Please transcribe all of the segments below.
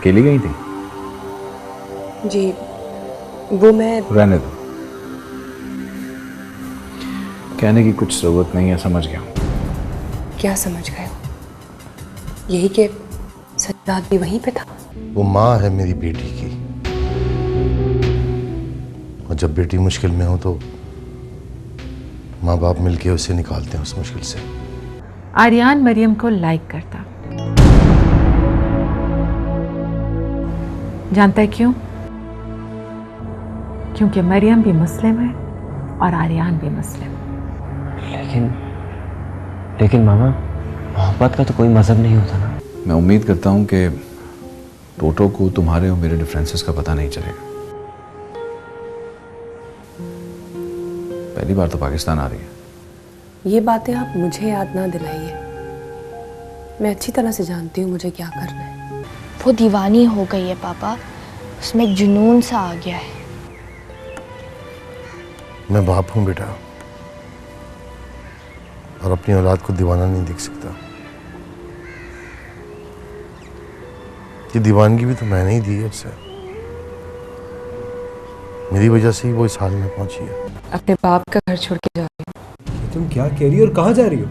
अकेली गई थी? जी वो मैं रहने दो, कहने की कुछ जरूरत नहीं है, समझ गया हूं। क्या समझ गए हो? यही कि सज्जाद भी वहीं पे था। वो माँ है मेरी बेटी की, और जब बेटी मुश्किल में हो तो माँ बाप मिलके उसे निकालते हैं उस मुश्किल से। आर्यान मरियम को लाइक करता, जानता है क्यों? क्योंकि मरियम भी मुस्लिम है और आर्यान भी मुस्लिम। लेकिन मामा, मोहब्बत का तो कोई मजहब नहीं होता ना। मैं उम्मीद करता हूं कि टोटो को तुम्हारे और मेरे डिफरेंसेस का पता नहीं चलेगा। पहली बार तो पाकिस्तान आ रही है। ये बातें आप मुझे याद ना दिलाइए, मैं अच्छी तरह से जानती हूँ मुझे क्या करना है। वो दीवानी हो गई है पापा, उसमें एक जुनून सा आ गया है। मैं बाप हूं बेटा, और अपनी औलाद को दीवाना नहीं देख सकता। ये दीवानगी भी तो मैंने ही दी है उसे, मेरी वजह से ही वो इस हाल में पहुंची है। अपने बाप का घर छोड़ के जा रही हूँ। तुम क्या कह रही हो और कहाँ जा रही हो?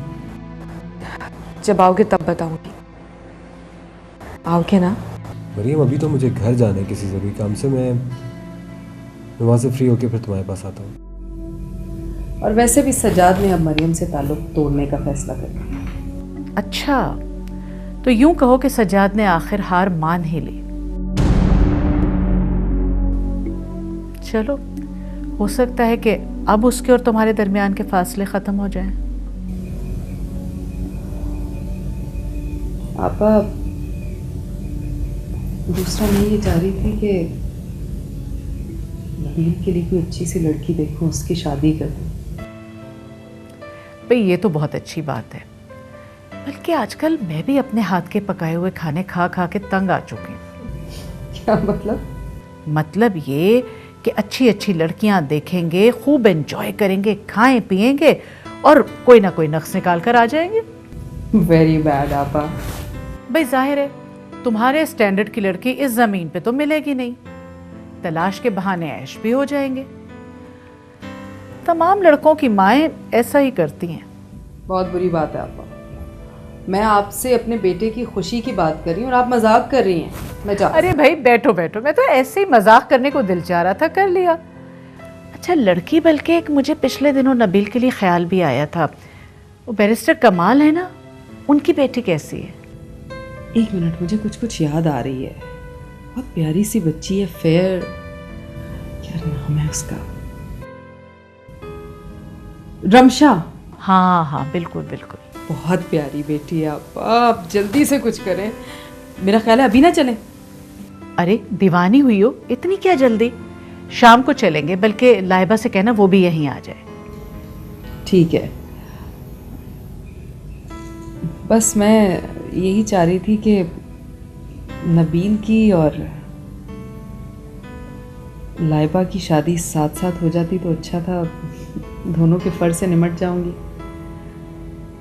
जब आओगे तब बताऊंगी। आओगे ना? मरियम, अभी तो मुझे घर जाना है किसी ज़रूरी काम से। मैं वहाँ से फ्री होके फिर तुम्हारे पास आता हूँ। और वैसे भी सज्जाद ने अब मरियम से ताल्लुक तोड़ने का फैसला कर लिया। अच्छा, तो यूं कहो कि सज्जाद ने आखिर हार मान ही ली। चलो, हो सकता है कि अब उसके और तुम्हारे दरमियान के फासले खत्म हो जाएं। आपा, दूसरा मैं ये चाह रही थी कि नबील के लिए कोई अच्छी सी लड़की देखूं, उसकी शादी कर दूं। भाई ये तो बहुत अच्छी बात है, बल्कि आजकल मैं भी अपने हाथ के पकाए हुए खाने खा खा के तंग आ चुकी हूँ। क्या मतलब? मतलब ये कि अच्छी अच्छी लड़कियां देखेंगे, खूब एंजॉय करेंगे, खाएं पिएंगे और कोई ना कोई नक्स निकाल कर आ जाएंगे। वेरी बैड आपा। भाई जाहिर है तुम्हारे स्टैंडर्ड की लड़की इस जमीन पे तो मिलेगी नहीं, तलाश के बहाने ऐश भी हो जाएंगे। तमाम लड़कों की माएं ऐसा ही करती हैं। बहुत बुरी बात है आपा। मैं आपसे अपने बेटे की खुशी की बात कर रही हूँ और आप मजाक कर रही हैं। मैं जा। अरे भाई बैठो बैठो, मैं तो ऐसे ही मजाक करने को दिल चाह रहा था, कर लिया। अच्छा लड़की, बल्कि एक मुझे पिछले दिनों नबील के लिए ख्याल भी आया था। वो बैरिस्टर कमाल है ना, उनकी बेटी कैसी है? एक मिनट, मुझे कुछ याद आ रही है। बहुत प्यारी सी बच्ची है, फेयर, क्या नाम है उसका? रमशा। हाँ हाँ बिल्कुल बिल्कुल। बहुत प्यारी बेटी है। आप जल्दी से कुछ करें, मेरा ख्याल है अभी ना चलें। अरे दीवानी हुई हो, इतनी क्या जल्दी? शाम को चलेंगे, बल्कि लाइबा से कहना वो भी यहीं आ जाए। ठीक है, बस मैं यही चाह रही थी कि नबील की और लाइबा की शादी साथ साथ हो जाती तो अच्छा था। दोनों के फर्ज से निमट जाऊंगी।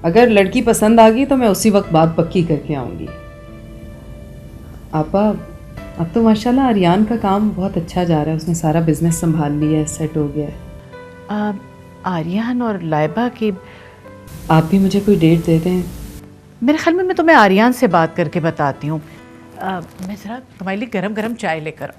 अगर लड़की पसंद आ गई तो मैं उसी वक्त बात पक्की करके आऊंगी। आपा, अब तो माशाल्लाह आर्यान का काम बहुत अच्छा जा रहा है, उसने सारा बिजनेस संभाल लिया है, सेट हो गया है। आर्यान और लाइबा की आप भी मुझे कोई डेट दे दें। मेरे ख्याल में मैं तुम्हें आर्यान से बात करके बताती हूँ। मैं ज़रा तुम्हारे लिए गरम गरम चाय लेकर आऊँ।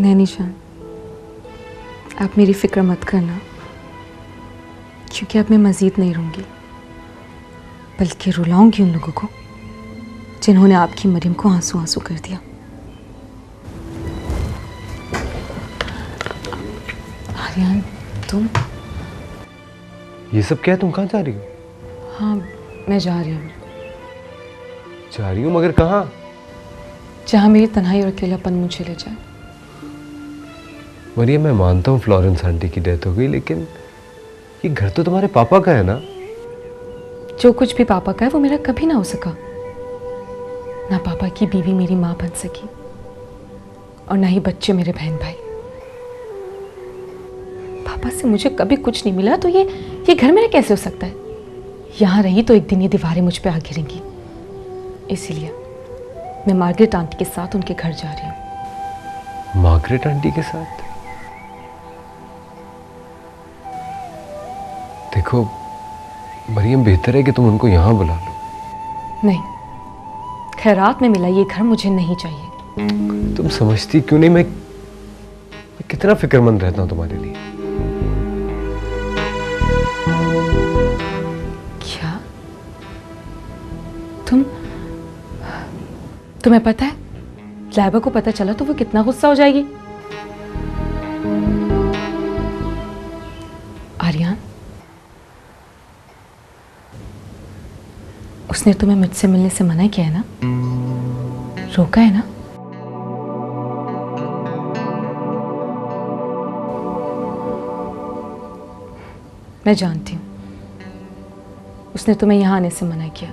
नहीं निशान, आप मेरी फिक्र मत करना, क्योंकि अब मैं मज़ीद नहीं रहूँगी, बल्कि रुलाऊंगी उन लोगों को जिन्होंने आपकी मरियम को आंसू आंसू कर दिया। आर्यन, तुम? ये सब क्या है? तुम कहाँ जा रही हो? हाँ, मैं जा रही हूँ। जा रही हूँ मगर कहाँ? जहाँ मेरी तन्हाई और अकेलापन मुझे ले जाए। मरियम, मैं मानता हूँ फ्लोरेंस आंटी की डेथ हो गई, लेकिन ये घर तो तुम्हारे पापा का है ना। जो कुछ भी पापा का है वो मेरा कभी ना हो सका। ना पापा की बीवी मेरी माँ बन सकी और ना ही बच्चे मेरे बहन भाई। पापा से मुझे कभी कुछ नहीं मिला, तो ये घर मेरा कैसे हो सकता है? यहाँ रही तो एक दिन ये दीवारें मुझ पे आ गिरेंगी। इसीलिए मैं मार्गरेट आंटी के साथ उनके घर जा रही हूँ। मार्गरेट आंटी के साथ? देखो मरियम, बेहतर है कि तुम उनको यहाँ बुला लो। नहीं, खैरात में मिला ये घर मुझे नहीं चाहिए। तुम समझती क्यों नहीं, मैं कितना फिक्रमंद रहता हूँ तुम्हारे लिए। क्या तुम्हें पता है लाइबा को पता चला तो वो कितना गुस्सा हो जाएगी? आर्यन, उसने तुम्हें मुझसे मिलने से मना किया है ना? रोका है ना? मैं जानती हूं उसने तुम्हें यहां आने से मना किया।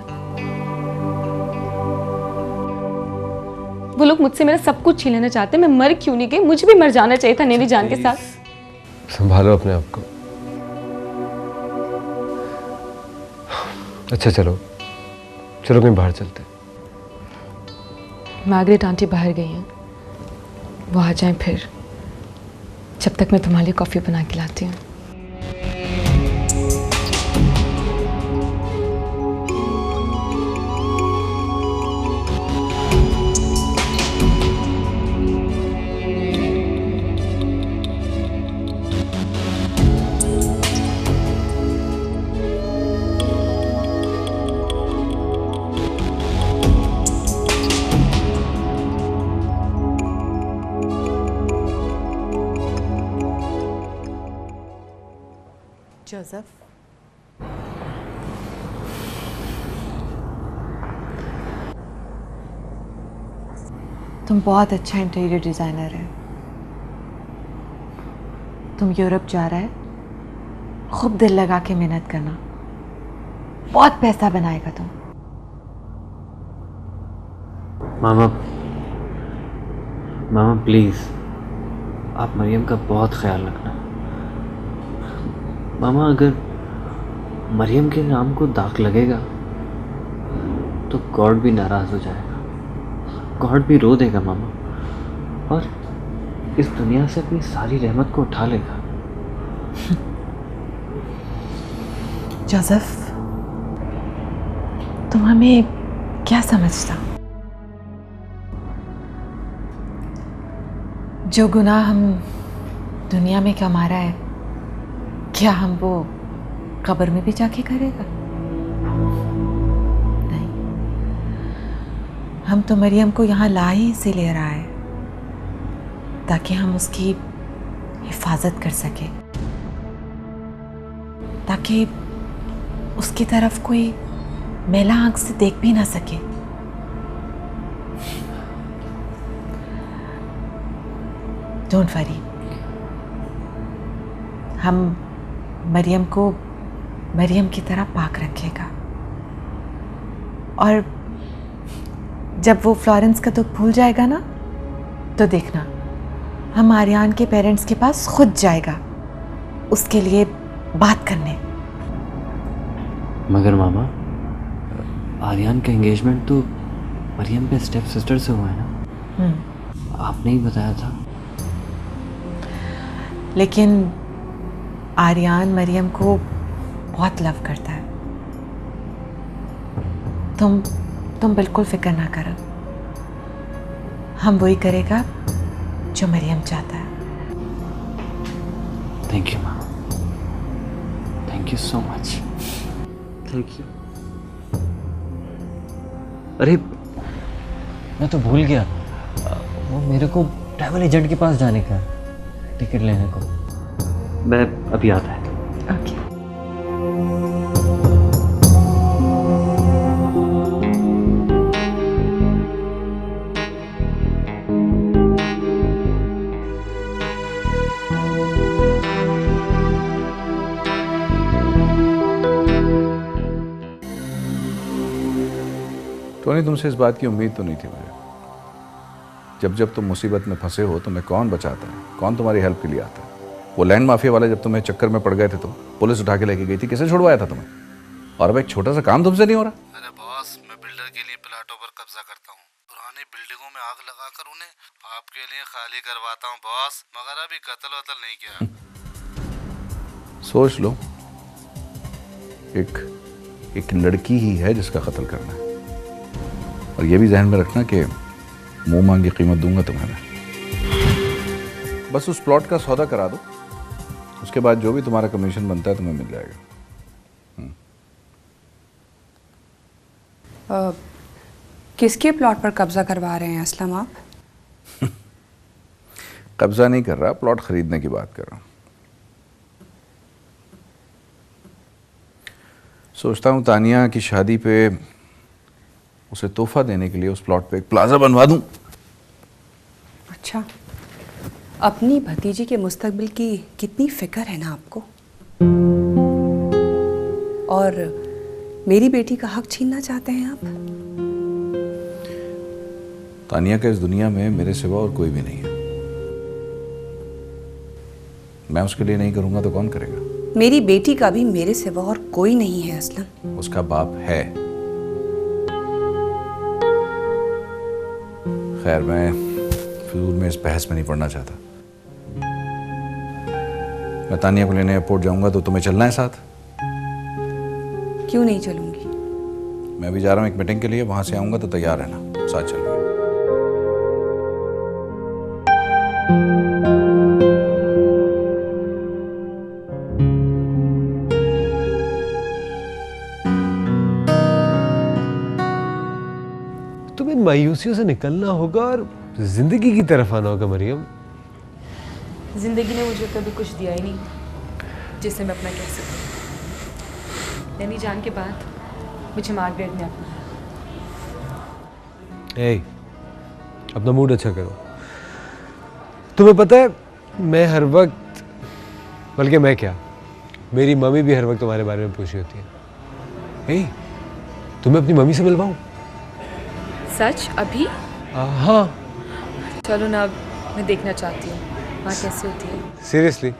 वो लोग मुझसे मेरा सब कुछ छीन लेना चाहते हैं। मैं मर क्यों नहीं गई? मुझे भी मर जाना चाहिए था नैनी जान के साथ। संभालो अपने आप को। अच्छा चलो कहीं बाहर चलते हैं। मार्गरेट आंटी बाहर गई हैं, वो आ जाएं फिर। जब तक मैं तुम्हारे लिए कॉफ़ी बना के लाती हूँ। जोसेफ, तुम बहुत अच्छा इंटीरियर डिज़ाइनर है। तुम यूरोप जा रहा है, खूब दिल लगा के मेहनत करना, बहुत पैसा बनाएगा तुम। मामा प्लीज़, आप मरियम का बहुत ख्याल रखना। मामा, अगर मरियम के नाम को दाग लगेगा तो गॉड भी नाराज़ हो जाएगा, गॉड भी रो देगा मामा, और इस दुनिया से अपनी सारी रहमत को उठा लेगा। जोसेफ, तुम हमें क्या समझता? जो गुनाह हम दुनिया में कमा रहा है, क्या हम वो कब्र में भी जाके करेगा? नहीं, हम तो मरियम को यहाँ ला ही इसीलिए रहा है ताकि हम उसकी हिफाजत कर सके, ताकि उसकी तरफ कोई मैला आंख से देख भी ना सके। डोंट वरी, हम मरियम को मरियम की तरह पाक रखेगा, और जब वो फ्लोरेंस का दुख भूल जाएगा ना, तो देखना हम आर्यन के पेरेंट्स के पास खुद जाएगा उसके लिए बात करने। मगर मामा, आर्यन का एंगेजमेंट तो मरियम के स्टेप सिस्टर से हुआ है ना? आपने ही बताया था। लेकिन आर्यन मरियम को बहुत लव करता है। तुम बिल्कुल फिक्र ना करो, हम वही करेगा जो मरियम चाहता है। Thank you mama, thank you so much. Thank you. अरे मैं तो भूल गया, वो मेरे को ट्रैवल एजेंट के पास जाने का है, टिकट लेने को। मैं अभी आता है। ओके। टोनी, तुमसे इस बात की उम्मीद तो नहीं थी मुझे। जब जब तुम मुसीबत में फंसे हो तुम्हें कौन बचाता है, कौन तुम्हारी हेल्प के लिए आता है? वो लैंड माफिया वाले जब तुम्हें चक्कर में पड़ गए थे तो पुलिस उठा के लेके गई थी, किसे छुड़वाया था तुम्हें? और अब एक छोटा सा काम तुमसे नहीं हो रहा। अरे बॉस, मैं बिल्डर के लिए प्लाटों पर कब्जा करता हूँ, पुरानी बिल्डिंगों में आग लगाकर उन्हें आपके लिए खाली करवाता हूँ बॉस, मगर अभी कत्ल वतल नहीं किया। सोच लो, एक लड़की ही है जिसका कत्ल करना है। और ये भी जहन में रखना कि मुंह मांगी कीमत दूंगा तुम्हें मैं। बस उस प्लॉट का सौदा करा दो, उसके बाद जो भी तुम्हारा कमीशन बनता है तुम्हें मिल जाएगा। किसके प्लॉट पर कब्जा करवा रहे हैं असलम आप? कब्जा नहीं कर रहा, प्लॉट खरीदने की बात कर रहा हूँ। सोचता हूँ तानिया की शादी पे उसे तोहफा देने के लिए उस प्लॉट पे एक प्लाजा बनवा दूं। अच्छा, अपनी भतीजी के मुस्तकबिल की कितनी फिक्र है ना आपको। और मेरी बेटी का हक छीनना चाहते हैं आप? तानिया का इस दुनिया में मेरे सिवा और कोई भी नहीं है। मैं उसके लिए नहीं करूंगा तो कौन करेगा? मेरी बेटी का भी मेरे सिवा और कोई नहीं है असलम। उसका बाप है। खैर, मैं फिजूल में इस बहस में नहीं पड़ना चाहता। मैं तानिया को लेने एयरपोर्ट जाऊंगा तो तुम्हें चलना है साथ? क्यों नहीं चलूंगी? मैं भी जा रहा हूँ एक मीटिंग के लिए, वहां से आऊंगा तो तैयार रहना, साथ चलेंगे। तुम्हें मायूसियों से निकलना होगा और जिंदगी की तरफ आना होगा मरियम। जिंदगी ने मुझे कभी कुछ दिया ही नहीं जिसे मैं अपना कह सकूं। नैनी जान के बाद मुझे मार्गरेट ने अपनाया। अपना मूड अच्छा करो। तुम्हें पता है, मैं हर वक्त, बल्कि मैं क्या, मेरी मम्मी भी हर वक्त तुम्हारे बारे में पूछ रही होती है। तुम्हें अपनी मम्मी से मिलवाऊं? सच? अभी? हाँ। चलो ना, अब मैं देखना चाहती हूँ वहाँ कैसे होती है। सीरियसली,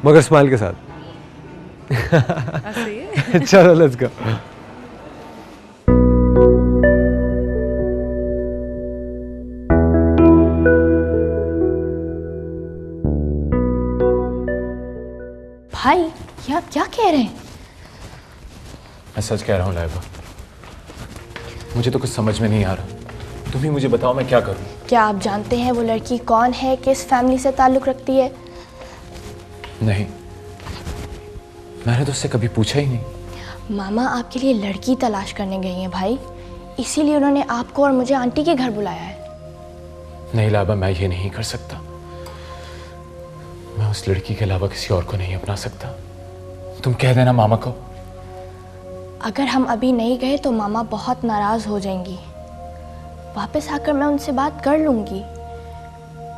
मगर स्माइल के साथ। ऐसे ही? चलो लेट्स गो। भाई, ये आप क्या कह रहे हैं? मैं सच कह रहा हूँ लाइबा, मुझे तो कुछ समझ में नहीं आ रहा। तुम ही मुझे बताओ मैं क्या करूँ। क्या आप जानते हैं वो लड़की कौन है, किस फैमिली से ताल्लुक़ रखती है? नहीं, मैंने तो उससे कभी पूछा ही नहीं। मामा आपके लिए लड़की तलाश करने गई हैं भाई, इसीलिए उन्होंने आपको और मुझे आंटी के घर बुलाया है। नहीं लाइबा, मैं ये नहीं कर सकता। मैं उस लड़की के अलावा किसी और को नहीं अपना सकता। तुम कह देना मामा को। अगर हम अभी नहीं गए तो मामा बहुत नाराज़ हो जाएंगी। वापस आकर मैं उनसे बात कर लूँगी।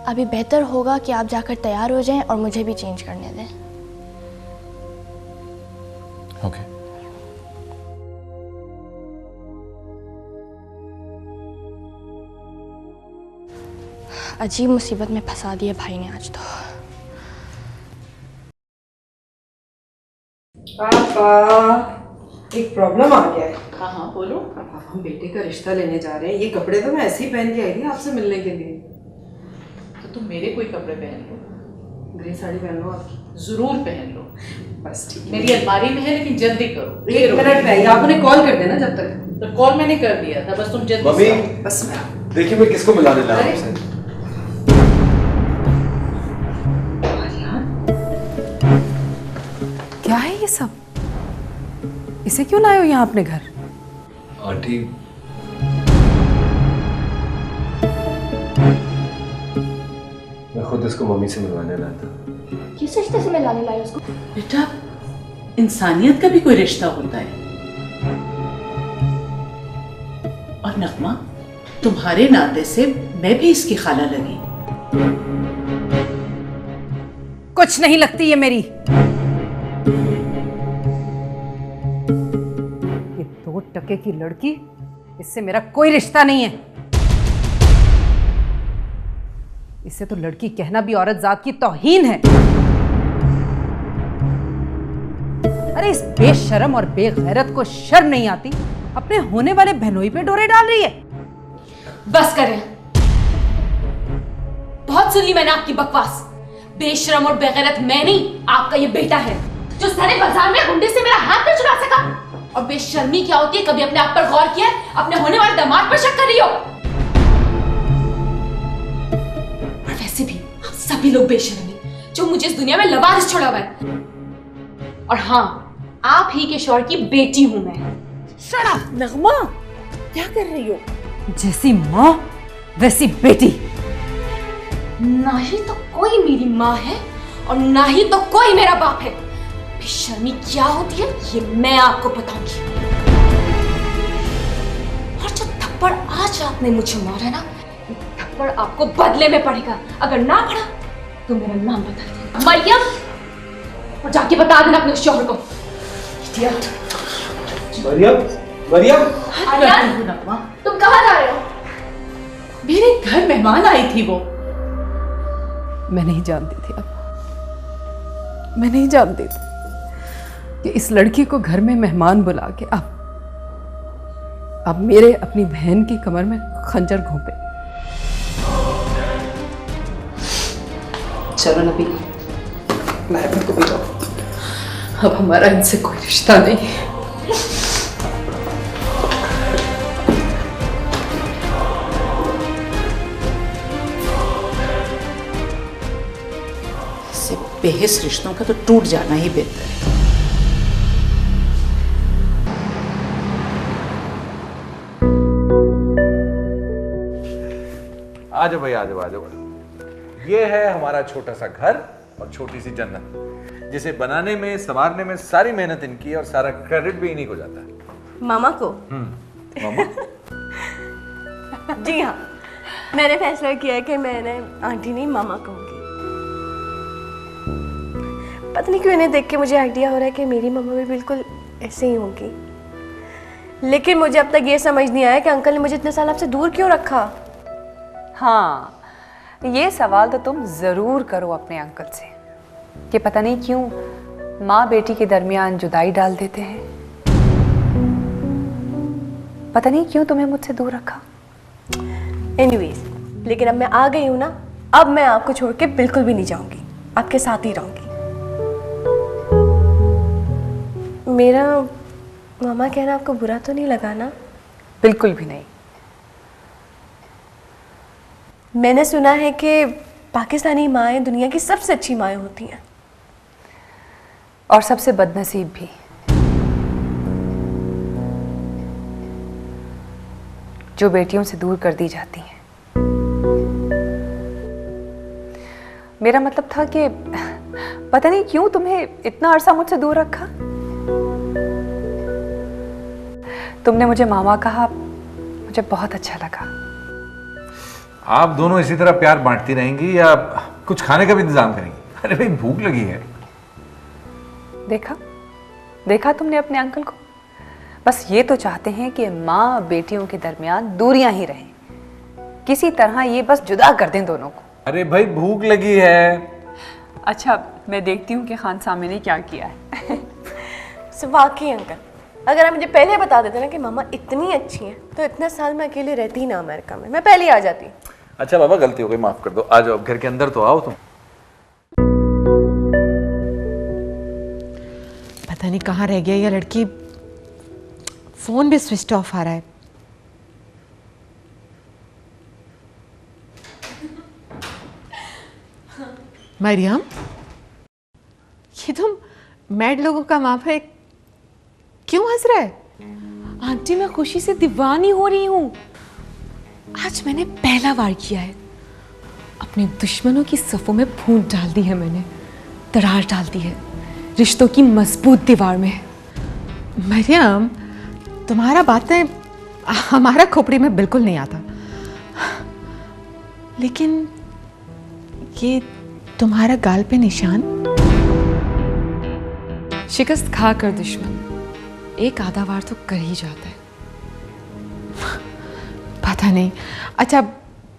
अभी बेहतर होगा कि आप जाकर तैयार हो जाएं और मुझे भी चेंज करने दें। ओके। अजीब मुसीबत में फंसा दिया भाई ने आज तो। पापा, एक प्रॉब्लम आ गया है। हाँ बोलो। अब हम बेटे का रिश्ता लेने जा रहे हैं। ये कपड़े तो मैं ऐसे ही पहन के आई थी आपसे मिलने के लिए। तो तुम मेरे कोई कपड़े पहन लो। ग्रे साड़ी पहन लो आपकी। जरूर पहन लो। बस ठीक है। मेरी अलमारी में है, लेकिन जल्दी करो। एक मिनट में आप उन्हें कॉल कर देना जब तक। तो कॉल मैंने कर दिया था, बस तुम जल्दी मम्मी, से आओ। बस मैं देखिए मैं किसको मिलाने ला रहा हूँ आपसे। क्या है ये सब? इसे क्यों लाए हो यहाँ अपने घर? आंटी, मैं खुद इसको मम्मी से मिलवाने लाया था। किस रिश्ते से मिलाने लाए उसको? बेटा, इंसानियत का भी कोई रिश्ता होता है। और नगमा, तुम्हारे नाते से मैं भी इसकी खाला लगी। कुछ नहीं लगती ये मेरी। ये 2 टके की लड़की इससे मेरा कोई रिश्ता नहीं है। इससे तो लड़की कहना भी औरत जात की तौहीन है। अरे इस बेशरम और बेगैरत को शर्म नहीं आती? अपने होने वाले बहनोई पे डोरे डाल रही है। बस करें, बहुत सुन ली मैंने आपकी बकवास। बेशरम और बेगैरत मैं नहीं, आपका ये बेटा है जो सारे बाजार में गुंडे से मेरा हाथ नहीं छुड़ा सका। और बेशर्मी क्या होती है, कभी अपने आप पर गौर किया? अपने होने वाले दामाद पर शक कर रही हो? और वैसे भी आप सभी लोग बेशर्मी जो मुझे इस दुनिया में लवारिस छोड़ा हुआ है। और हाँ, आप ही के शौहर की बेटी हूं मैं। शड़ा नगमा, क्या कर रही हो? जैसी माँ वैसी बेटी। ना ही तो कोई मेरी माँ है और ना ही तो कोई मेरा बाप है। बेशर्मी क्या होती है ये मैं आपको बताऊंगी। और जो थप्पड़ आज आपने मुझे मारा ना, ये थप्पड़ आपको बदले में पड़ेगा। अगर ना पड़ा तो मेरा नाम बता देना, मरियम, और जाके बता देना अपने शौहर को। मरियम, मरियम, तुम कहाँ जा रहे हो? मेरे घर मेहमान आई थी वो। मैं नहीं जानती थी अब, मैं नहीं जानती थी कि इस लड़की को घर में मेहमान बुला के अब मेरे अपनी बहन की कमर में खंजर घोंपे। चलो नबील, मैं को भी जाओ। अब हमारा इनसे कोई रिश्ता नहीं है। इससे बेहिस रिश्तों का तो टूट जाना ही बेहतर है। आ जाओ भाई, आ जाओ, आ जाओ। ये है हमारा छोटा सा घर और छोटी सी जन्नत, जिसे बनाने में संवारने में सारी मेहनत इनकी है और सारा क्रेडिट भी इन्हीं को जाता है। मामा को? मामा? जी हाँ, मैंने फैसला किया है कि मैंने आंटी नहीं मामा कहूँगी। पता नहीं क्यों इन्हें देख के मुझे आइडिया हो रहा है कि मेरी मम्मा भी बिल्कुल ऐसे ही होंगी। लेकिन मुझे अब तक ये समझ नहीं आया कि अंकल ने मुझे इतने साल आपसे दूर क्यों रखा। हाँ, ये सवाल तो तुम ज़रूर करो अपने अंकल से कि पता नहीं क्यों माँ बेटी के दरमियान जुदाई डाल देते हैं। पता नहीं क्यों तुम्हें मुझसे दूर रखा। एनीवेज, लेकिन अब मैं आ गई हूँ ना, अब मैं आपको छोड़ के बिल्कुल भी नहीं जाऊंगी, आपके साथ ही रहूंगी। मेरा मामा कहना आपको बुरा तो नहीं लगा ना? बिल्कुल भी नहीं। मैंने सुना है कि पाकिस्तानी माएँ दुनिया की सबसे अच्छी माएँ होती हैं और सबसे बदनसीब भी। जो बेटियों से दूर कर दी जाती हैं। मेरा मतलब था कि पता नहीं क्यों तुम्हें इतना अरसा मुझसे दूर रखा। तुमने मुझे मामा कहा, मुझे बहुत अच्छा लगा। आप दोनों इसी तरह प्यार बांटती रहेंगी या कुछ खाने का भी इंतजाम करेंगी? अरे भाई, भूख लगी है। देखा देखा तुमने अपने अंकल को। बस ये तो चाहते हैं कि माँ बेटियों के दरमियान दूरियां ही रहें, किसी तरह ये बस जुदा कर दें दोनों को। अरे भाई, भूख लगी है। अच्छा, मैं देखती हूँ कि खान सामे ने क्या किया है। वाकई अंकल, अगर आप मुझे पहले बता देते ना कि मामा इतनी अच्छी हैं, तो इतने साल मैं अकेले रहती ही ना अमेरिका में, मैं पहले ही आ जाती। अच्छा बाबा, गलती हो गई, माफ कर दो। आ जाओ, घर के अंदर तो आओ तुम। पता नहीं कहाँ रह गया ये लड़की, फोन भी स्विच ऑफ आ रहा है। मरियम, ये तुम मैड लोगों का माँ है, क्यों हंस रहा है? आंटी, मैं खुशी से दीवानी हो रही हूँ। आज मैंने पहला वार किया है। अपने दुश्मनों की सफ़ों में फूंक डाल दी है मैंने, दरार डाल दी है रिश्तों की मजबूत दीवार में। मरियम, तुम्हारा बातें हमारा खोपड़ी में बिल्कुल नहीं आता, लेकिन ये तुम्हारा गाल पे निशान। शिकस्त खा कर दुश्मन एक आधा वार तो कर ही जाता है। पता नहीं। अच्छा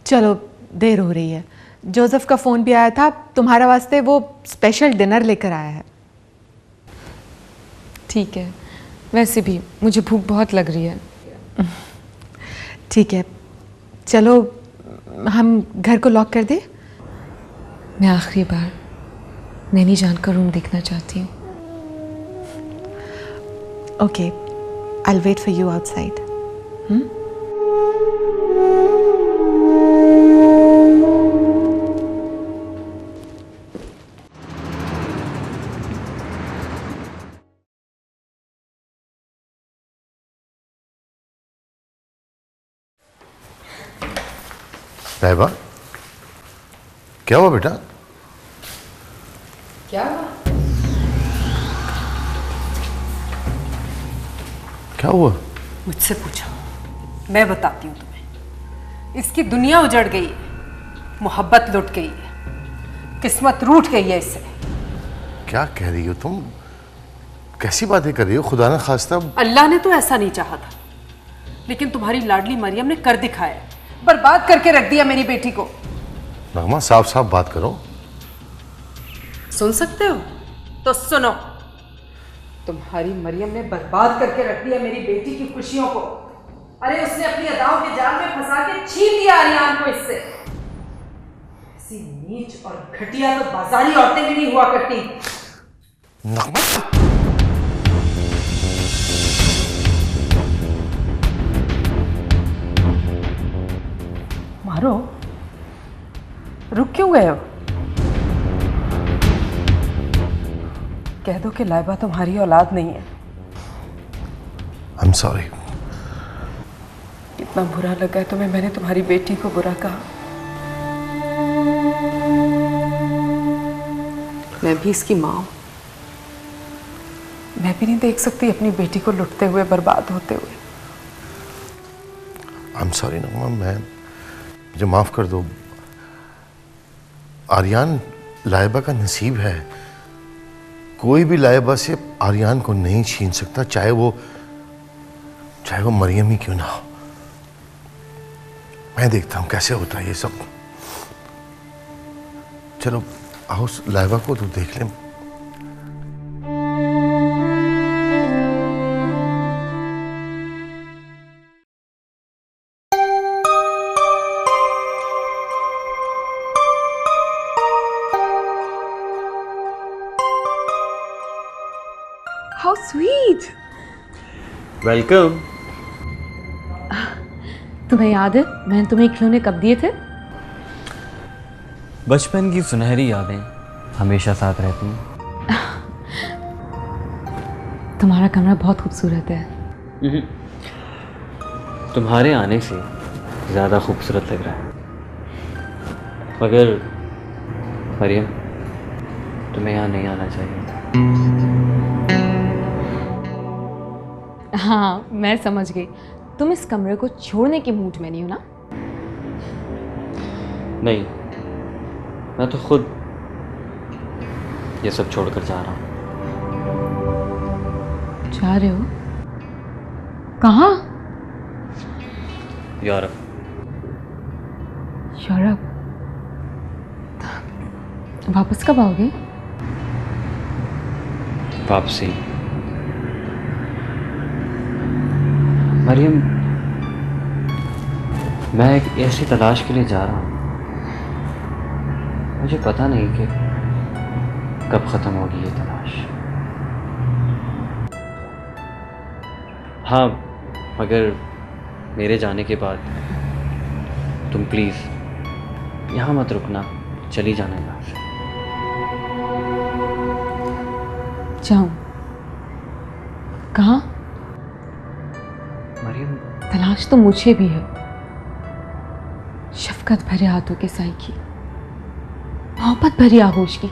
चलो, देर हो रही है। जोसेफ का फ़ोन भी आया था, तुम्हारे वास्ते वो स्पेशल डिनर लेकर आया है। ठीक है, वैसे भी मुझे भूख बहुत लग रही है। ठीक है, चलो हम घर को लॉक कर दें। मैं आखिरी बार नैनी जान का रूम देखना चाहती हूँ। Okay, I will wait for you outside. Laiba, क्या हुआ बेटा? क्या हुआ? क्या हुआ? मुझसे पूछो, मैं बताती हूँ तुम्हें। इसकी दुनिया उजड़ गई है, मोहब्बत लुट गई है, किस्मत रूठ गई है इससे। क्या कह रही हो तुम? कैसी बातें कर रही हो? खुदा न खास्ता। अल्लाह ने तो ऐसा नहीं चाहा था, लेकिन तुम्हारी लाडली मरियम ने कर दिखाया, बर्बाद करके रख दिया मेरी बेटी को। नगमा, साफ साफ बात करो। सुन सकते हो तो सुनो। तुम्हारी मरियम ने बर्बाद करके रख दिया मेरी बेटी की खुशियों को। अरे उसने अपनी अदाओं के जाल में फंसा के छीन लिया आर्यान को इससे। ऐसी नीच और घटिया तो बाजारी औरतें भी नहीं हुआ करती। नगमा, मारो, रुक क्यों गए हो? कह दो कि लाइबा तुम्हारी औलाद नहीं है। I am sorry. इतना बुरा लगा है तुम्हें, मैंने तुम्हारी बेटी को बुरा कहा। मैं भी इसकी माँ हूं। मैं भी नहीं देख सकती अपनी बेटी को लुटते हुए, बर्बाद होते हुए। आई एम सॉरी नगमा, मुझे माफ कर दो। आर्यान लाइबा का नसीब है। कोई भी लाइबा से आर्यान को नहीं छीन सकता, चाहे वो मरियम ही क्यों ना हो। मैं देखता हूं कैसे होता है ये सब। चलो आओ, लाइबा को तो देख लें। How sweet. वेलकम। तुम्हें याद है मैंने तुम्हें खिलौने कब दिए थे? बचपन की सुनहरी यादें हमेशा साथ रहती हैं। तुम्हारा कमरा बहुत खूबसूरत है। तुम्हारे आने से ज़्यादा खूबसूरत लग रहा है। मगर मरियम, तुम्हें यहाँ नहीं आना चाहिए था। हाँ, मैं समझ गई। तुम इस कमरे को छोड़ने के मूड में नहीं हो ना? नहीं, मैं तो खुद ये सब छोड़कर जा रहा हूँ। जा रहे हो? कहाँ? यूरोप। यूरोप? वापस कब आओगे? वापसी? मरियम, मैं एक ऐसी तलाश के लिए जा रहा हूँ, मुझे पता नहीं कि कब ख़त्म होगी ये तलाश। हाँ, मगर मेरे जाने के बाद तुम प्लीज़ यहाँ मत रुकना, चली जाना यहाँ से। जाऊँ? कहाँ? मरियम, तलाश तो मुझे भी है। शफकत भरे हाथों के साई की, मोहब्बत भरी आगोश की।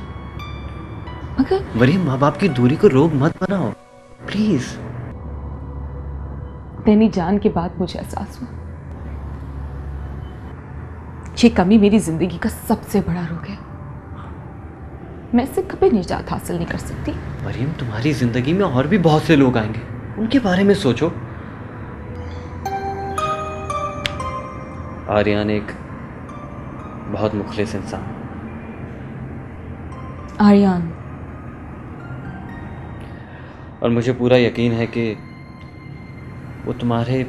मगर मरियम, माँ बाप की दूरी को रोग मत बनाओ, प्लीज। तेरी जान के बाद मुझे एहसास हुआ ये कमी मेरी जिंदगी का सबसे बड़ा रोग है। मैं इससे कभी निजात हासिल नहीं कर सकती। मरियम, तुम्हारी जिंदगी में और भी बहुत से लोग आएंगे, उनके बारे में सोचो। आर्यन एक बहुत मुखलिस इंसान। आर्यन, और मुझे पूरा यकीन है कि वो तुम्हारे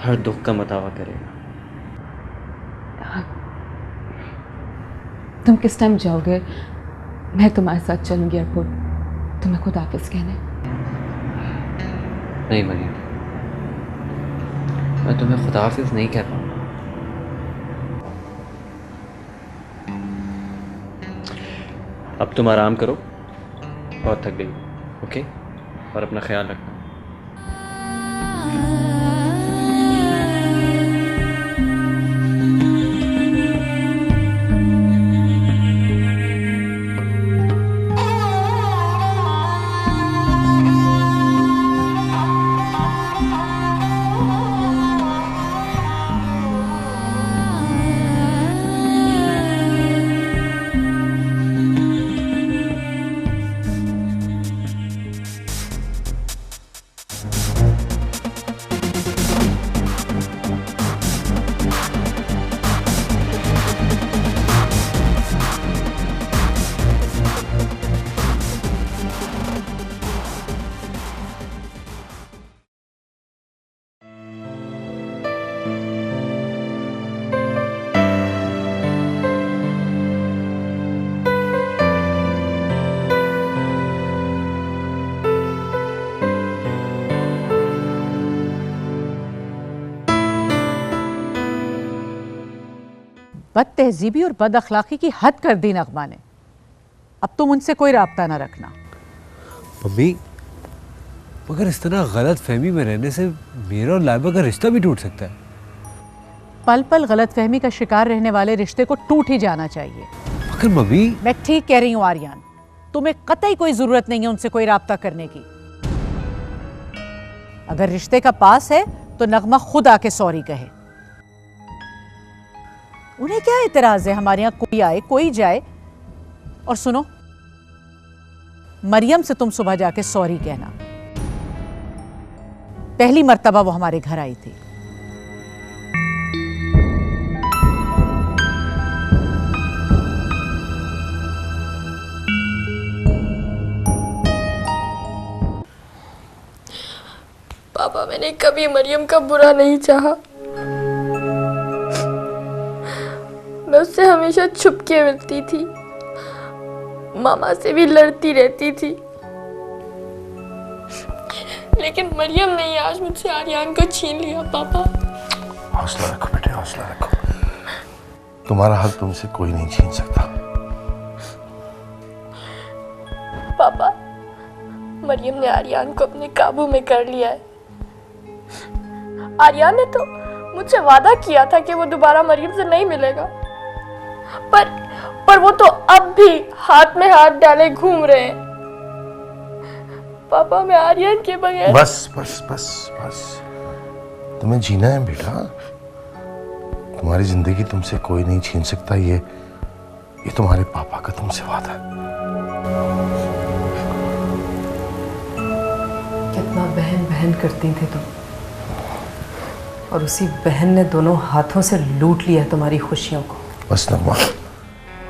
हर दुख का मदावा करेगा। तुम किस टाइम जाओगे? मैं तुम्हारे साथ चलूंगी एयरपोर्ट तुम्हें खुद हाफिज कहने। नहीं मरियम, मैं तुम्हें खुदा हाफिज नहीं कह पाऊंगा। अब तुम आराम करो, बहुत थक गई, ओके? और अपना ख्याल रखना। बद तहजीबी और बद अखलाकी की हद कर दी नगमा ने। अब तुम उनसे कोई राब्ता ना रखना। मम्मी, मगर इस तरह गलत फहमी में रहने से मेरा और लाइबा का रिश्ता भी टूट सकता है। पल पल गलत फहमी का शिकार रहने वाले रिश्ते को टूट ही जाना चाहिए। मगर मम्मी, मैं ठीक कह रही हूँ आर्यन, तुम्हें कतई कोई जरूरत नहीं है उनसे कोई राब्ता करने की। अगर रिश्ते का पास है तो नगमा खुद आके सॉरी कहे। उन्हें क्या एतराज है हमारे यहाँ कोई आए कोई जाए। और सुनो, मरियम से तुम सुबह जाके सॉरी कहना। पहली मर्तबा वो हमारे घर आई थी। पापा, मैंने कभी मरियम का बुरा नहीं चाहा। मैं उससे हमेशा छुप के मिलती थी, मामा से भी लड़ती रहती थी, लेकिन मरियम ने ही आज मुझसे आर्यन को छीन लिया। पापा, हौसला रखो बेटे, हौसला रखो। तुम्हारा हक तुमसे कोई नहीं छीन सकता। पापा, मरियम ने आर्यन को अपने काबू में कर लिया है। आर्यन ने तो मुझसे वादा किया था कि वो दोबारा मरियम से नहीं मिलेगा, पर वो तो अब भी हाथ में हाथ डाले घूम रहे हैं। पापा, मैं आर्यन के बगैर बस बस बस बस, तुम्हें जीना है बेटा। तुम्हारी जिंदगी तुमसे कोई नहीं छीन सकता। ये तुम्हारे पापा का तुमसे वादा है। कितना बहन बहन करती थे तुम, और उसी बहन ने दोनों हाथों से लूट लिया तुम्हारी खुशियों को। बस नगमा,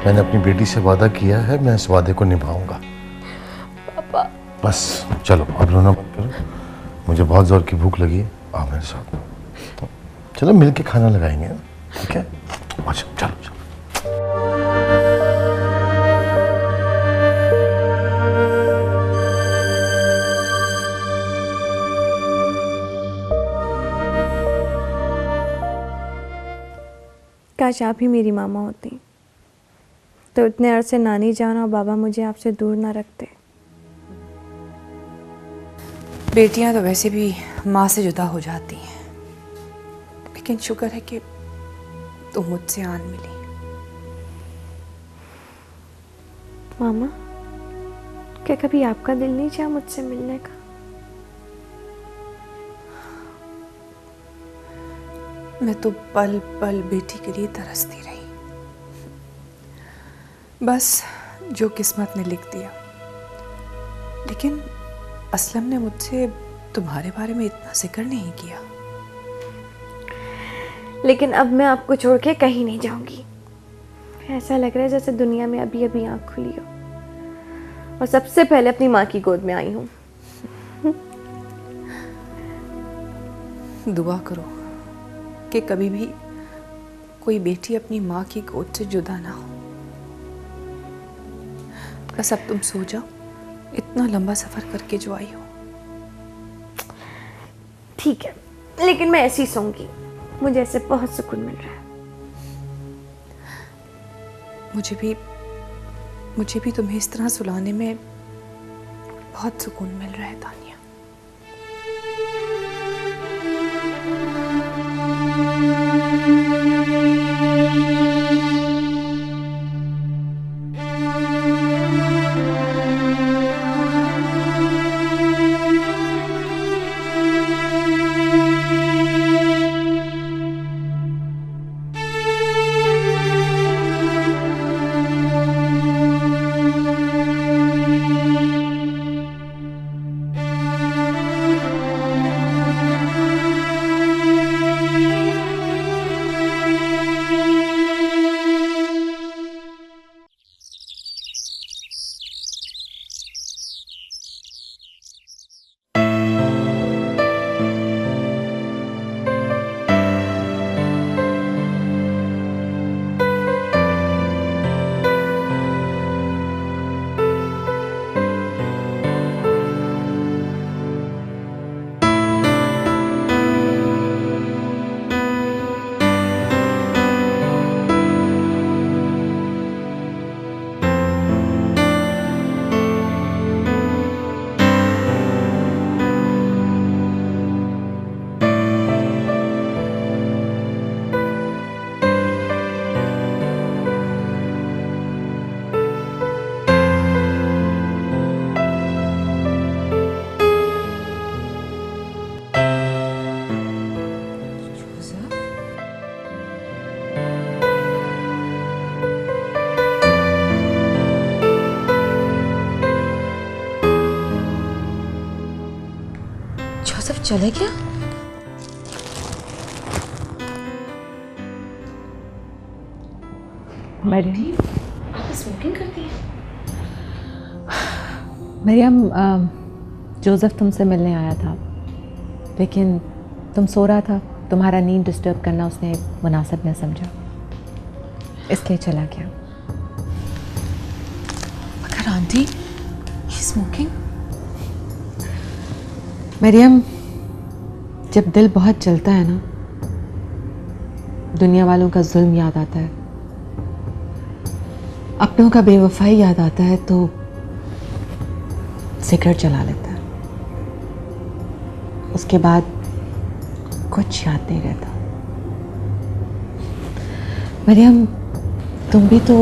मैंने अपनी बेटी से वादा किया है, मैं इस वादे को निभाऊंगा। पापा, बस चलो, अब रोना मत करो। मुझे बहुत जोर की भूख लगी है, आओ मेरे साथ। चलो मिल के खाना लगाएंगे, ठीक है? अच्छा चलो चलो। काश आप ही मेरी मामा होती तो इतने अरसे नानी जान और बाबा मुझे आपसे दूर ना रखते। बेटियां तो वैसे भी माँ से जुदा हो जाती हैं, लेकिन शुक्र है कि तुम मुझसे आन मिली। मामा, क्या कभी आपका दिल नहीं चाहा मुझसे मिलने का? मैं तो पल पल बेटी के लिए तरसती रही। बस जो किस्मत ने लिख दिया। लेकिन असलम ने मुझसे तुम्हारे बारे में इतना जिक्र नहीं किया। लेकिन अब मैं आपको छोड़ के कहीं नहीं जाऊंगी। ऐसा लग रहा है जैसे दुनिया में अभी अभी आँख खुली हो और सबसे पहले अपनी माँ की गोद में आई हूँ। दुआ करो कि कभी भी कोई बेटी अपनी माँ की गोद से जुदा ना हो। बस अब तुम सो जाओ, इतना लंबा सफर करके जो आई हो। ठीक है, लेकिन मैं ऐसी सोऊंगी, मुझे ऐसे बहुत सुकून मिल रहा है। मुझे भी तुम्हें इस तरह सुलाने में बहुत सुकून मिल रहा है तानिया। जोसेफ चले क्या? मरियम, आप स्मोकिंग करती हैं? मरियम, जोसेफ तुमसे मिलने आया था, लेकिन तुम सो रहा था, तुम्हारा नींद डिस्टर्ब करना उसने मुनासिब न समझा, इसलिए चला गया। मगर आंटी, ये स्मोकिंग? मरियम, जब दिल बहुत जलता है ना, दुनिया वालों का जुल्म याद आता है, अपनों का बेवफाई याद आता है, तो सिगरेट जला लेता है। उसके बाद कुछ याद नहीं रहता। मरियम, तुम भी तो